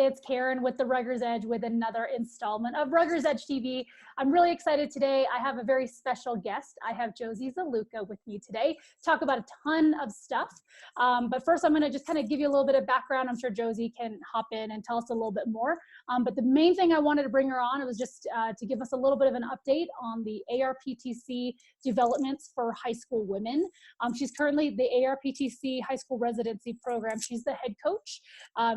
it's Karen with the Rugger's Edge with another installment of Rugger's Edge TV. I'm really excited today. I have a very special guest. I have Josie Ziluca with me today to talk about a ton of stuff. But first, I'm going to just kind of give you a little bit of background. I'm sure Josie can hop in and tell us a little bit more. But the main thing I wanted to bring her on was just to give us a little bit of an update on the ARPTC developments for high school women. She's currently the ARPTC High School Residency Program. She's the head coach.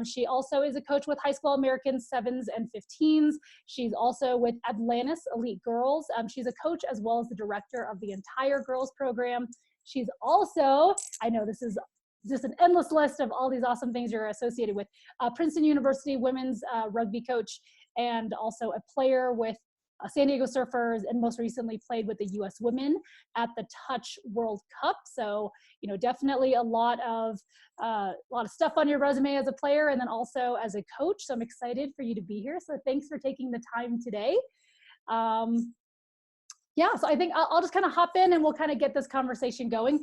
She also is a coach with High School Americans 7s and 15s. She's also with Atlantis Elite Girls. She's a coach as well as the director of the entire girls program. She's also, I know this is just an endless list of all these awesome things you're associated with, Princeton University women's rugby coach, and also a player with San Diego Surfers, and most recently played with the U.S. women at the Touch World Cup. So, you know, definitely a lot of stuff on your resume as a player and then also as a coach. So I'm excited for you to be here. So thanks for taking the time today. Yeah, so I think I'll just kind of hop in and we'll kind of get this conversation going.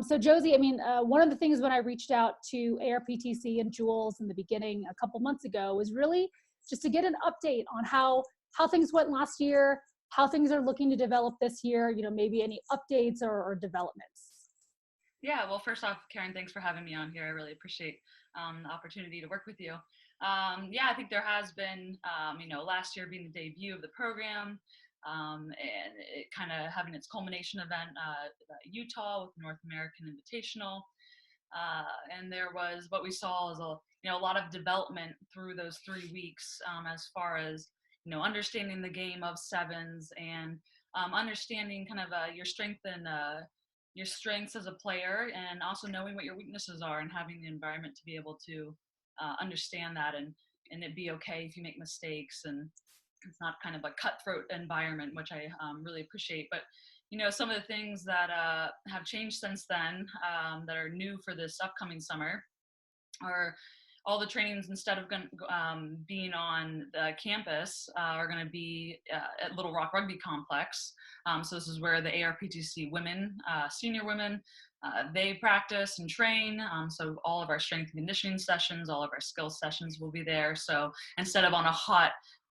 So Josie, I mean, one of the things when I reached out to ARPTC and Jules in the beginning a couple months ago was really just to get an update on how things went last year, how things are looking to develop this year, you know, maybe any updates or developments. Yeah, well, first off, Karen, thanks for having me on here. I really appreciate the opportunity to work with you. Yeah, I think there has been, you know, last year being the debut of the program, and it kind of having its culmination event Utah with the North American Invitational. And there was, what we saw is a lot of development through those 3 weeks, as far as, you know, understanding the game of sevens and understanding kind of your strength and your strengths as a player, and also knowing what your weaknesses are and having the environment to be able to understand that and it be okay if you make mistakes, and it's not kind of a cutthroat environment, which I really appreciate. But, you know, some of the things that have changed since then that are new for this upcoming summer are all the trainings, instead of being on the campus, are going to be at Little Rock Rugby Complex. So this is where the ARPTC women, senior women, they practice and train. So all of our strength and conditioning sessions, all of our skills sessions will be there. So instead of on a hot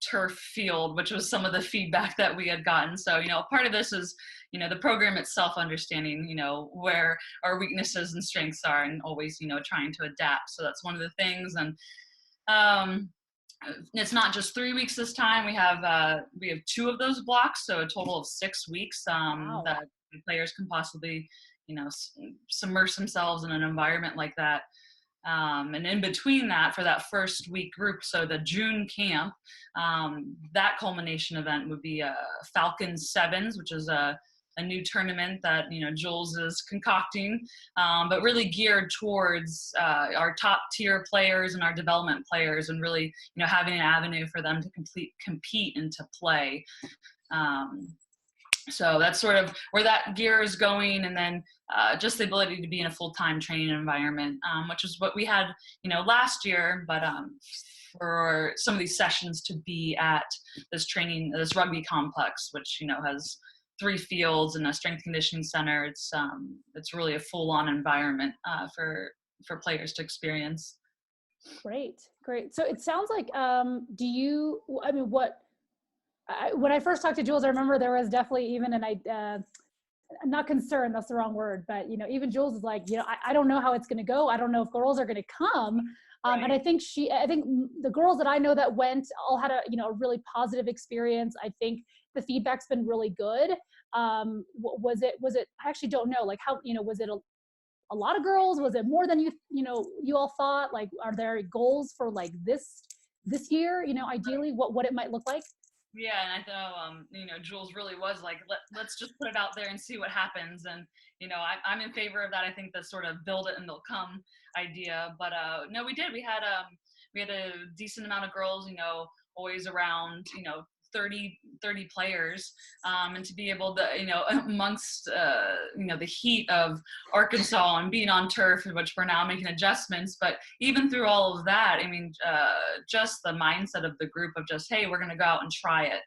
turf field, which was some of the feedback that we had gotten. So, you know, part of this is, you know, the program itself, understanding, you know, where our weaknesses and strengths are, and always, you know, trying to adapt. So that's one of the things. And it's not just 3 weeks this time. We have 2 of those blocks, so a total of 6 weeks Wow. that players can possibly, you know, submerge themselves in an environment like that. And in between that, for that first week group, so the June camp, that culmination event would be Falcons Sevens, which is a new tournament that, you know, Jules is concocting, but really geared towards our top tier players and our development players, and really, you know, having an avenue for them to compete and to play. So that's sort of where that gear is going. And then just the ability to be in a full-time training environment, which is what we had, you know, last year, but for some of these sessions to be at this rugby complex, which, you know, has 3 fields and a strength conditioning center. It's really a full-on environment for players to experience. Great. So it sounds like, when I first talked to Jules, I remember there was definitely even not concerned, that's the wrong word, but, you know, even Jules is like, you know, I don't know how it's going to go. I don't know if girls are going to come. Right. And I think the girls that I know that went all had a really positive experience. I think the feedback's been really good. Was it, I actually don't know, like how, you know, was it a lot of girls? Was it more than you all thought? Like, are there goals for like this year, you know, ideally what it might look like? Yeah, and I know, you know, Jules really was like, let's just put it out there and see what happens. And, you know, I'm in favor of that. I think the sort of build it and they'll come idea. But no, we did. We had a decent amount of girls, you know, always around, you know, 30 players, and to be able to, you know, amongst, you know, the heat of Arkansas and being on turf, which we're now making adjustments, but even through all of that, I mean, just the mindset of the group of just, hey, we're going to go out and try it.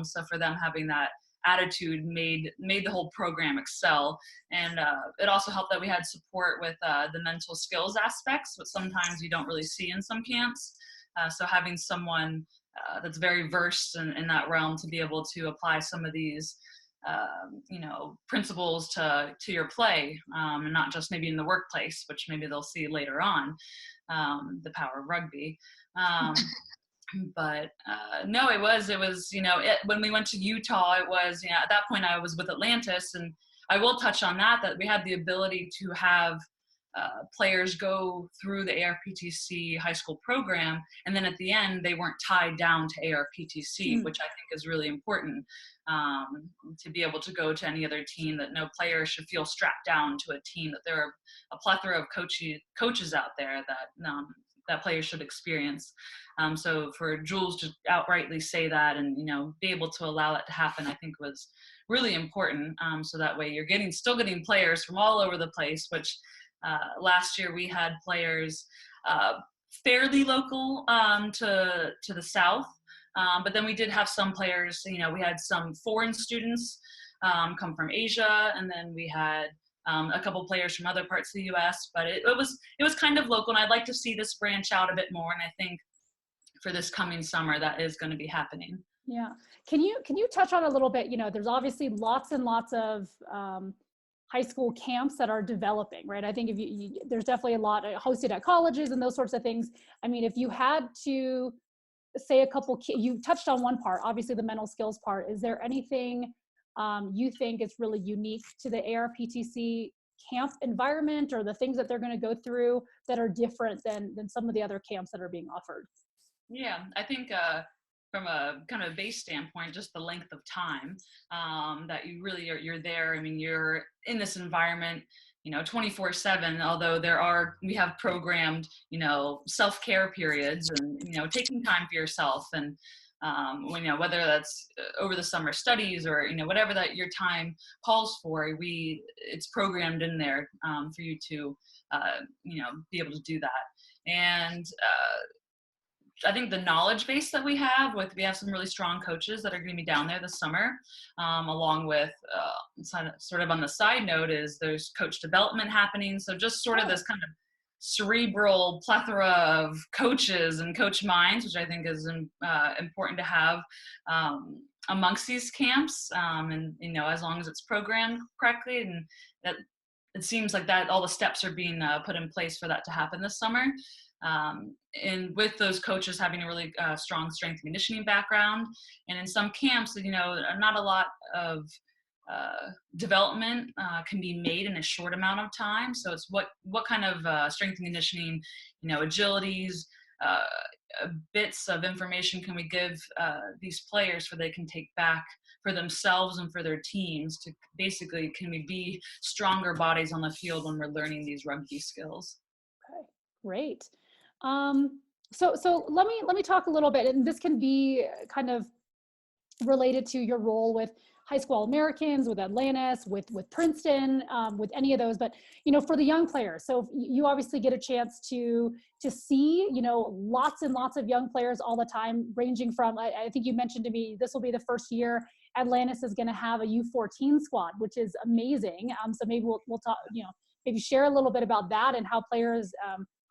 So for them having that attitude made the whole program excel. And it also helped that we had support with the mental skills aspects, which sometimes you don't really see in some camps. So having someone that's very versed in that realm to be able to apply some of these principles to your play, and not just maybe in the workplace, which maybe they'll see later on, the power of rugby. But no, it was, when we went to Utah, it was, at that point I was with Atlantis, and I will touch on that we had the ability to have players go through the ARPTC high school program, and then at the end they weren't tied down to ARPTC, which I think is really important, to be able to go to any other team, that no player should feel strapped down to a team, that there are a plethora of coaches out there that players should experience. So for Jules to outrightly say that and, be able to allow that to happen, I think was really important. So that way you're still getting players from all over the place, which last year we had players fairly local to the South. But then we did have some players, we had some foreign students come from Asia, and then we had a couple players from other parts of the U.S., but it was kind of local, and I'd like to see this branch out a bit more, and I think for this coming summer that is going to be happening. Yeah. Can you touch on a little bit, there's obviously lots and lots of high school camps that are developing, right? I think there's definitely a lot hosted at colleges and those sorts of things. I mean, if you had to say you touched on one part, obviously the mental skills part, is there anything you think is really unique to the ARPTC camp environment, or the things that they're going to go through that are different than some of the other camps that are being offered? Yeah, I think from a kind of base standpoint, just the length of time that you really you're there. I mean, you're in this environment, 24/7, although we have programmed, self-care periods and, taking time for yourself, and whether that's over the summer studies or, whatever that your time calls for, it's programmed in there for you to, be able to do that. And I think the knowledge base that we have some really strong coaches that are going to be down there this summer, along with sort of on the side note is there's coach development happening. So just sort of this kind of cerebral plethora of coaches and coach minds, which I think is important to have amongst these camps, and as long as it's programmed correctly, and that it seems like that all the steps are being put in place for that to happen this summer. And with those coaches having a really strong strength and conditioning background, and in some camps, not a lot of development can be made in a short amount of time. So it's what kind of strength and conditioning, agilities, bits of information can we give these players so they can take back for themselves and for their teams to basically, can we be stronger bodies on the field when we're learning these rugby skills? Okay, great. So let me talk a little bit, and this can be kind of related to your role with high school All-Americans, with Atlantis, with Princeton, with any of those, but, for the young players. So you obviously get a chance to see, lots and lots of young players all the time, ranging from, I think you mentioned to me, this will be the first year Atlantis is going to have a U14 squad, which is amazing. So maybe we'll talk, maybe share a little bit about that and how players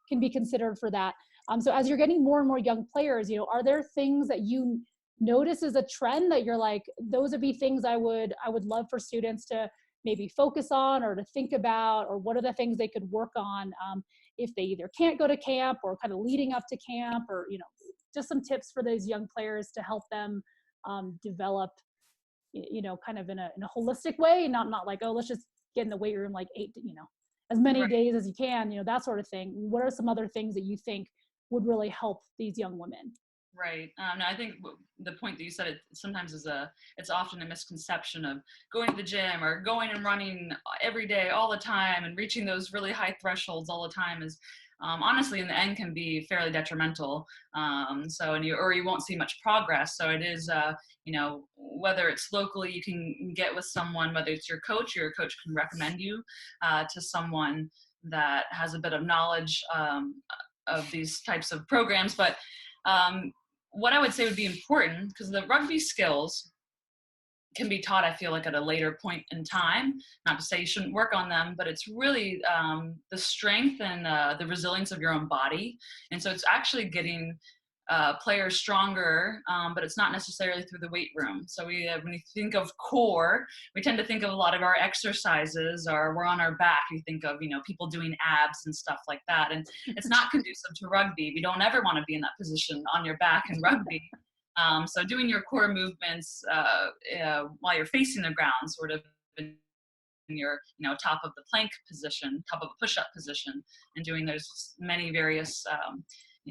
can be considered for that. So as you're getting more and more young players, are there things that you notice as a trend that you're like, those would be things I would love for students to maybe focus on or to think about, or what are the things they could work on if they either can't go to camp or kind of leading up to camp, or, just some tips for those young players to help them develop, kind of in a holistic way, not like, oh, let's just get in the weight room like as many days as you can, that sort of thing. What are some other things that you think would really help these young women? Right. No, I think the point that you said, sometimes it's often a misconception of going to the gym or going and running every day all the time and reaching those really high thresholds all the time is honestly in the end can be fairly detrimental. Or you won't see much progress. So it is, whether it's locally, you can get with someone, whether it's your coach can recommend you to someone that has a bit of knowledge of these types of programs. But what I would say would be important, because the rugby skills can be taught, I feel like, at a later point in time. Not to say you shouldn't work on them, but it's really the strength and the resilience of your own body. And so it's actually getting players stronger, but it's not necessarily through the weight room. So when you think of core, we tend to think of a lot of our exercises, or we're on our back. You think of, people doing abs and stuff like that. And it's not conducive to rugby. We don't ever want to be in that position on your back in rugby. So doing your core movements while you're facing the ground, sort of in your top of the plank position, top of a push-up position, and doing there's many various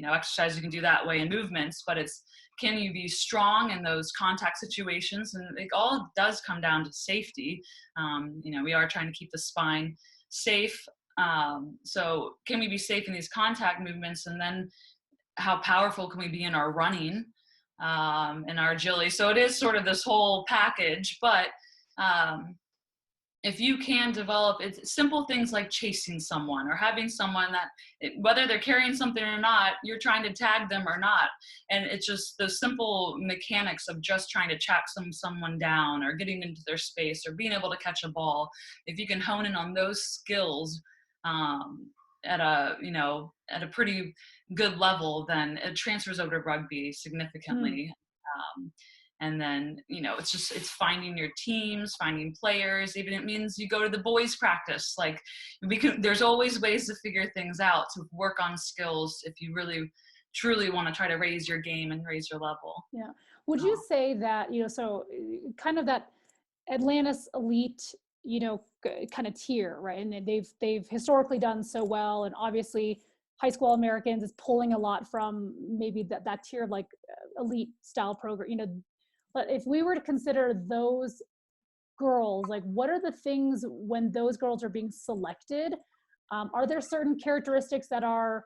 exercises you can do that way in movements, but can you be strong in those contact situations? And it all does come down to safety. We are trying to keep the spine safe. So can we be safe in these contact movements? And then how powerful can we be in our running and our agility? So it is sort of this whole package, but if you can develop it's simple things like chasing someone or having someone that whether they're carrying something or not, you're trying to tag them or not. And it's just the simple mechanics of just trying to track someone down or getting into their space or being able to catch a ball. If you can hone in on those skills at a pretty good level, then it transfers over to rugby significantly. And then, it's finding your teams, finding players. Even it means you go to the boys' practice. Like there's always ways to figure things out, to work on skills if you really, truly want to try to raise your game and raise your level. Yeah. Would you say that, so kind of that Atlantis elite, kind of tier, right? And they've historically done so well. And obviously High School Americans is pulling a lot from maybe that tier of like elite style program, but if we were to consider those girls, like what are the things when those girls are being selected? Are there certain characteristics that are,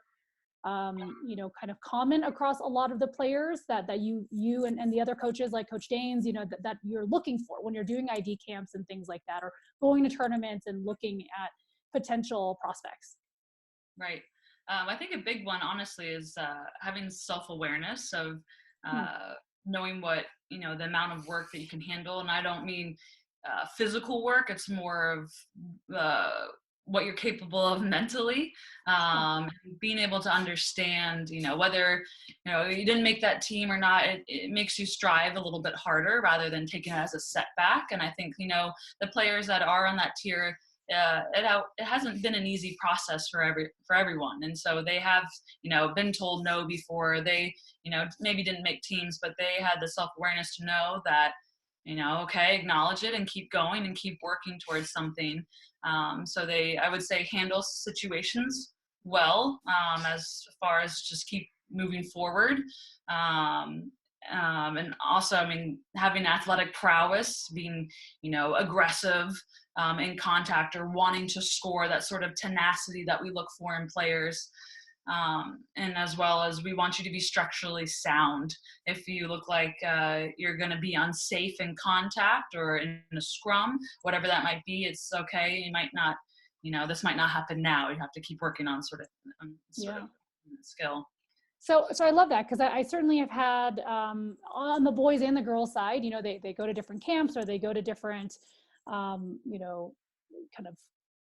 kind of common across a lot of the players that you and the other coaches like Coach Danes, that you're looking for when you're doing ID camps and things like that, or going to tournaments and looking at potential prospects? Right. I think a big one, honestly, is having self-awareness of knowing what, the amount of work that you can handle. And I don't mean physical work. It's more of what you're capable of mentally, being able to understand, whether, you didn't make that team or not, it makes you strive a little bit harder rather than taking it as a setback. And I think, the players that are on that tier, it hasn't been an easy process for everyone. And so they have, been told no before. They, maybe didn't make teams, but they had the self-awareness to know that, okay, acknowledge it and keep going and keep working towards something. So I would say, handle situations well, as far as just keep moving forward. And also, having athletic prowess, being, aggressive in contact or wanting to score, that sort of tenacity that we look for in players. And as well as we want you to be structurally sound. If you look like you're going to be unsafe in contact or in a scrum, whatever that might be, it's okay. You might not, this might not happen now. You have to keep working on sort of skill. So I love that, because I certainly have had on the boys and the girls side, they go to different camps or they go to different, kind of,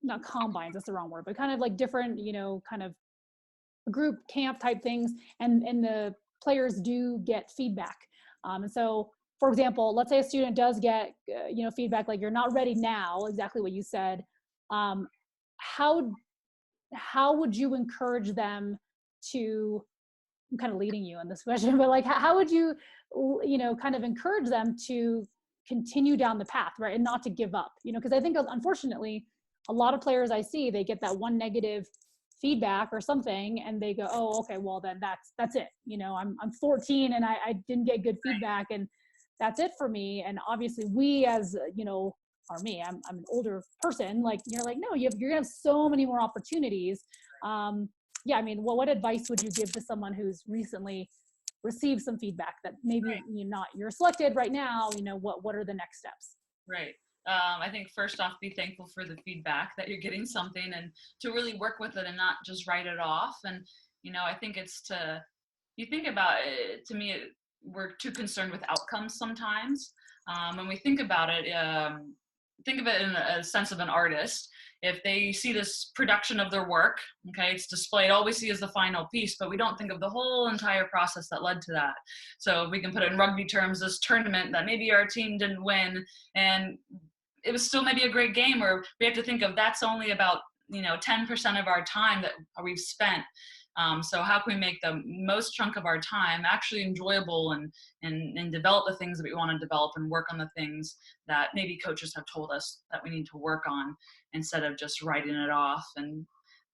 not combines, that's the wrong word, but kind of like different, kind of group camp type things, and the players do get feedback. And so, for example, let's say a student does get, feedback like, you're not ready now, exactly what you said. How would you encourage them to, I'm kind of leading you on this question, but like, how would you, kind of encourage them to continue down the path, right? And not to give up, because I think, unfortunately, a lot of players I see, they get that one negative feedback or something and they go, oh, okay, well then that's it. I'm 14 and I didn't get good feedback and that's it for me. And obviously we as, or me, I'm an older person, like, you're like, no, you're gonna have so many more opportunities. What advice would you give to someone who's recently received some feedback that maybe you're selected right now, what are the next steps? Right. I think first off, be thankful for the feedback that you're getting something and to really work with it and not just write it off. And, I think you think about it, to me, we're too concerned with outcomes sometimes. When we think about it, think of it in a sense of an artist. If they see this production of their work, okay, it's displayed, all we see is the final piece, but we don't think of the whole entire process that led to that. So we can put it in rugby terms, this tournament that maybe our team didn't win, and it was still maybe a great game, or we have to think of that's only about 10% of our time that we've spent. So how can we make the most chunk of our time actually enjoyable and develop the things that we want to develop and work on the things that maybe coaches have told us that we need to work on, instead of just writing it off and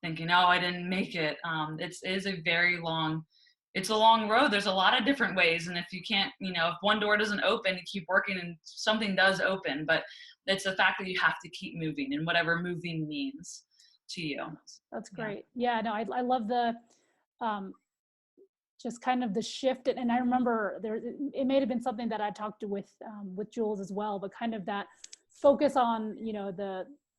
thinking, oh, I didn't make it. It is a very long, it's a long road. There's a lot of different ways. And if you can't, if one door doesn't open, you keep working and something does open. But it's the fact that you have to keep moving, and whatever moving means to you. That's great. Yeah, no, I love the just kind of the shift. And I remember it may have been something that I talked with Jules as well, but kind of that focus on,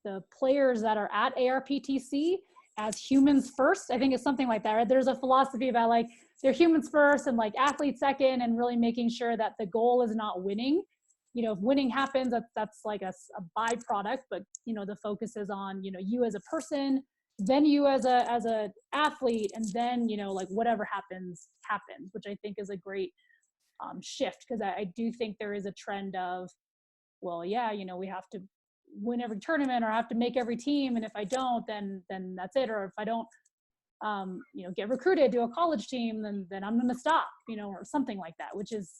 the players that are at ARPTC as humans first. I think it's something like that, right? There's a philosophy about like they're humans first and like athletes second, and really making sure that the goal is not winning. If winning happens, that's like a byproduct, but the focus is on you as a person, then you as a athlete, and then like whatever happens, which I think is a great shift, because I do think there is a trend of, well, yeah, we have to win every tournament or I have to make every team, and if I don't, then that's it, or if I don't get recruited to a college team, then I'm gonna stop, or something like that, which is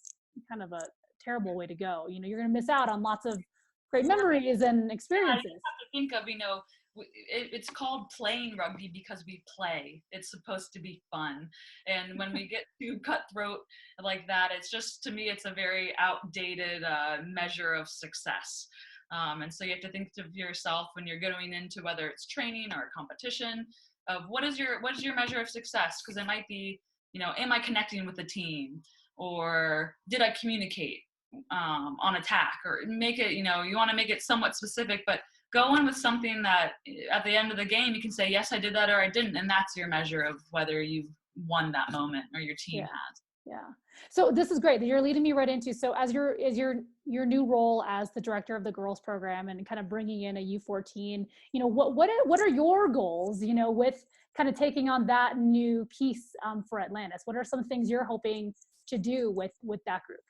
kind of a terrible way to go. You're gonna miss out on lots of great memories and experiences. Yeah, you have to think of, it's called playing rugby because we play. It's supposed to be fun. And when we get too cutthroat like that, it's just, to me, it's a very outdated measure of success. And so you have to think of yourself when you're going into, whether it's training or a competition, of what is your measure of success? Because it might be, am I connecting with the team? Or did I communicate on attack? Or make it, you want to make it somewhat specific, but go in with something that at the end of the game you can say, yes, I did that, or I didn't, and that's your measure of whether you've won that moment or your team has. Yeah. So this is great that you're leading me right into, so as your new role as the director of the girls program and kind of bringing in a U14, what are your goals, with kind of taking on that new piece for Atlantis? What are some things you're hoping to do with that group?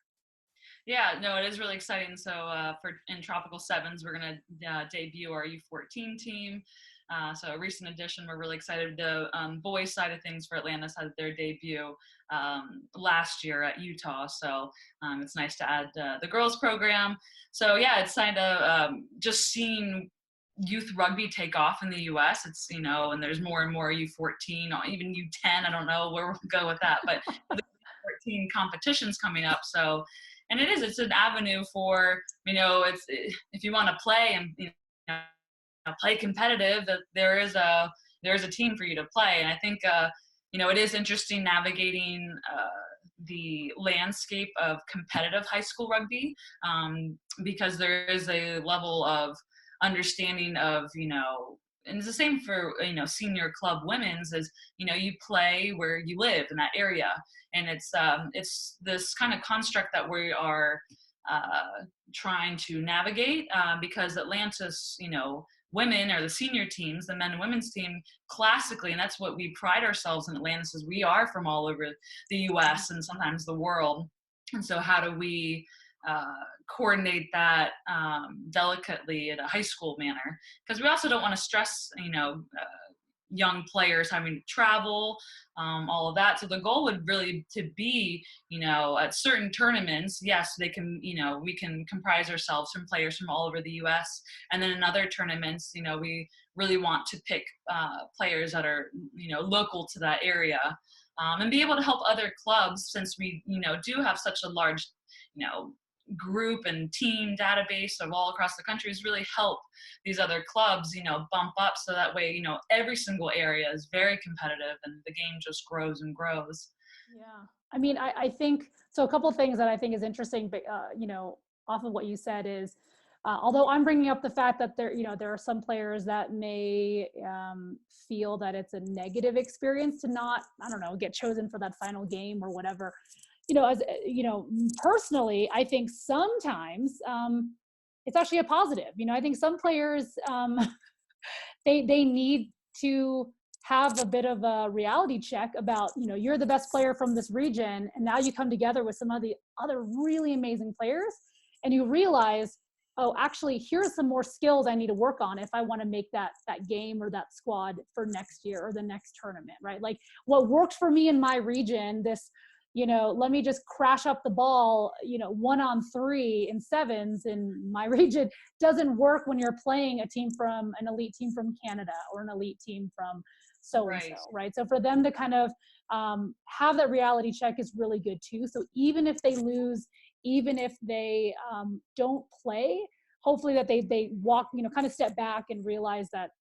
Yeah, no, it is really exciting. So in Tropical Sevens, we're going to debut our U14 team. So a recent addition, we're really excited. The boys side of things for Atlantis had their debut last year at Utah. So it's nice to add the girls program. So yeah, it's kind of just seeing youth rugby take off in the US. It's, and there's more and more U14, even U10. I don't know where we'll go with that, but the U14 competitions coming up. So, and it's an avenue for, it's, if you want to play and, play competitive, that there's a team for you to play. And I think, it is interesting navigating the landscape of competitive high school rugby, because there is a level of understanding of, and it's the same for, senior club women's, is, you play where you live in that area. And it's this kind of construct that we are trying to navigate, because Atlantis, women, or the senior teams, the men and women's team, classically, and that's what we pride ourselves in Atlantis, is we are from all over the US and sometimes the world. And so how do we coordinate that delicately in a high school manner? Because we also don't want to stress, young players having to travel, all of that. So the goal would really to be, at certain tournaments, yes, they can, we can comprise ourselves from players from all over the US. And then in other tournaments, we really want to pick players that are, local to that area, and be able to help other clubs, since we, do have such a large, group and team database of all across the country, is really help these other clubs, bump up, so that way, every single area is very competitive and the game just grows and grows. Yeah. I mean, I think, so a couple of things that I think is interesting, but, off of what you said is, although I'm bringing up the fact that there are some players that may feel that it's a negative experience to not, I don't know, get chosen for that final game or whatever. As personally, I think sometimes it's actually a positive. You know, I think some players, they need to have a bit of a reality check about, you know, you're the best player from this region, and now you come together with some of the other really amazing players, and you realize, oh, actually, here's some more skills I need to work on if I want to make that game or that squad for next year or the next tournament, right? Like what works for me in my region, this, you know, let me just crash up the ball, you know, 1-on-3 in sevens in my region doesn't work when you're playing a team from an elite team from Canada or an elite team from so-and-so, right? So for them to kind of have that reality check is really good too. So even if they lose, even if they don't play, hopefully that they walk, you know, kind of step back and realize that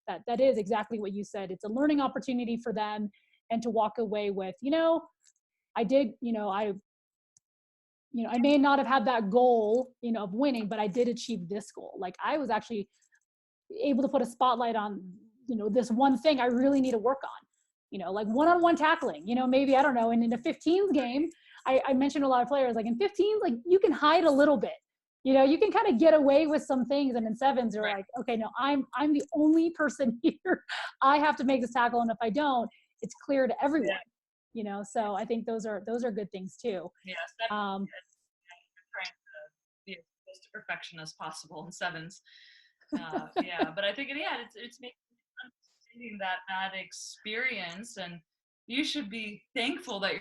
is exactly what you said. It's a learning opportunity for them, and to walk away with, you know, I did, you know, I may not have had that goal, you know, of winning, but I did achieve this goal. Like I was actually able to put a spotlight on, you know, this one thing I really need to work on, you know, like one-on-one tackling, you know, maybe, I don't know. And in a 15s game, I mentioned a lot of players, like in 15s, like you can hide a little bit, you know, you can kind of get away with some things. And in sevens, you're like, okay, no, I'm the only person here. I have to make this tackle. And if I don't, it's clear to everyone, you know? So I think those are good things too. Yeah, trying to be as close to perfection as possible in sevens. Yeah, but I think it's making understanding that experience, and you should be thankful that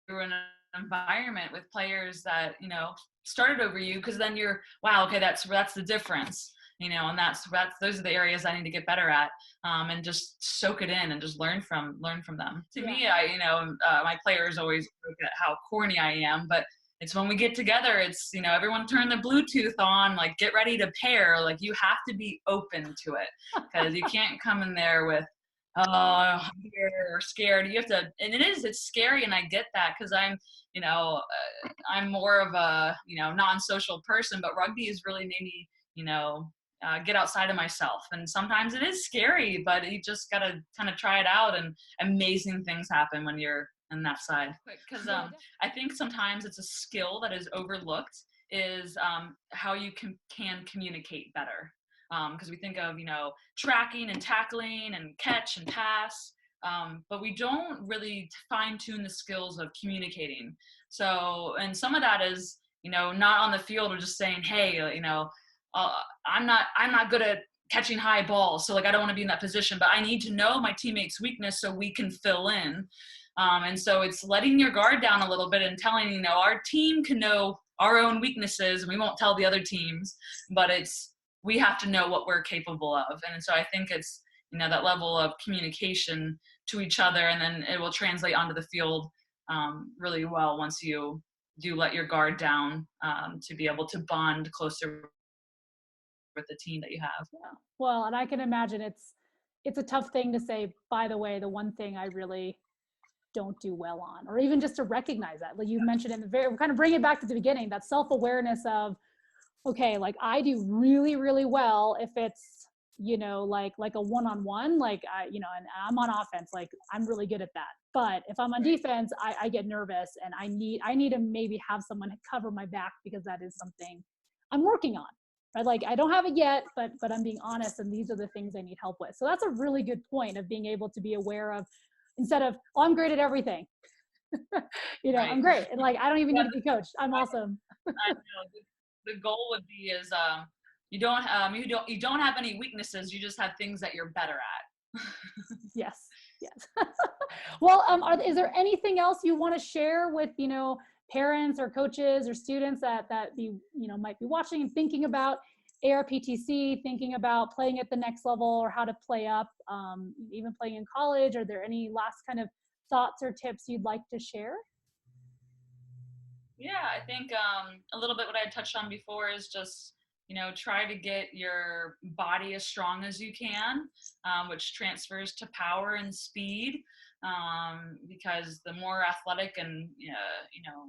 you're in an environment with players that, you know, started over you, because then you're, wow, okay, that's the difference, you know, and that's those are the areas I need to get better at, and just soak it in and just learn from them. To me, my players always look at how corny I am, but it's when we get together, it's, you know, everyone turn the Bluetooth on, like get ready to pair. Like you have to be open to it, because you can't come in there with, oh, I'm here or scared. You have to, and it's scary, and I get that, because I'm, you know, I'm more of a, you know, non-social person, but rugby has really made me, you know, get outside of myself. And sometimes it is scary, but you just got to kind of try it out, and amazing things happen when you're on that side. Because I think sometimes it's a skill that is overlooked, is how you can communicate better. Because we think of, you know, tracking and tackling and catch and pass, but we don't really fine tune the skills of communicating. So, and some of that is, you know, not on the field, or just saying, hey, you know, I'm not good at catching high balls, so like I don't want to be in that position, but I need to know my teammate's weakness so we can fill in. And so it's letting your guard down a little bit and telling, you know, our team can know our own weaknesses, and we won't tell the other teams, but we have to know what we're capable of. And so I think it's, you know, that level of communication to each other, and then it will translate onto the field really well once you do let your guard down, to be able to bond closer with the team that you have. Yeah. Well, and I can imagine it's a tough thing to say, by the way, the one thing I really don't do well on, or even just to recognize that, like you mentioned in the very, kind of bring it back to the beginning, that self-awareness of, okay, like I do really, really well if it's, you know, like a one-on-one, like you know, and I'm on offense, like I'm really good at that. But if I'm on defense, I get nervous, and I need to maybe have someone cover my back, because that is something I'm working on. Right? Like I don't have it yet, but I'm being honest, and these are the things I need help with. So that's a really good point of being able to be aware of, instead of, oh, I'm great at everything. You know, I'm great, and like I don't even need to be coached. I'm awesome. I know. The goal would be is you don't have any weaknesses. You just have things that you're better at. Yes. Well, is there anything else you want to share with, you know, parents or coaches or students that you know, might be watching and thinking about ARPTC, thinking about playing at the next level, or how to play up, even playing in college? Are there any last kind of thoughts or tips you'd like to share? Yeah, I think a little bit what I touched on before is just, you know, try to get your body as strong as you can, which transfers to power and speed, because the more athletic and, you know,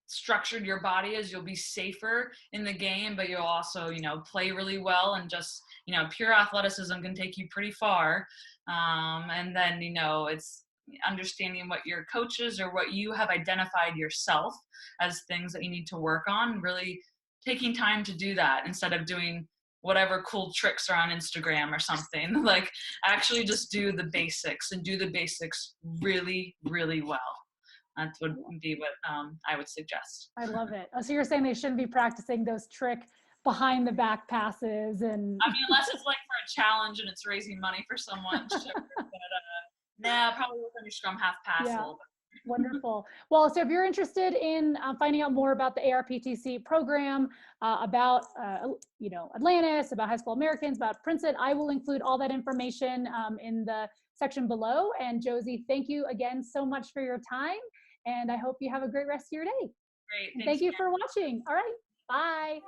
structured your body is, you'll be safer in the game, but you'll also, you know, play really well. And just, you know, pure athleticism can take you pretty far. And then, you know, it's understanding what your coaches or what you have identified yourself as things that you need to work on, really taking time to do that instead of doing whatever cool tricks are on Instagram or something. Like actually just do the basics and do the basics really, really well. That would be what I would suggest. I love it. Oh, so you're saying they shouldn't be practicing those trick behind the back passes and. I mean, unless it's like for a challenge and it's raising money for someone. Nah, probably work on your scrum half pass a little bit. Wonderful. Well, so if you're interested in finding out more about the ARPTC program, about Atlantis, about High School Americans, about Princeton, I will include all that information in the section below. And Josie, thank you again so much for your time, and I hope you have a great rest of your day. Great. Thank you for watching. All right. Bye.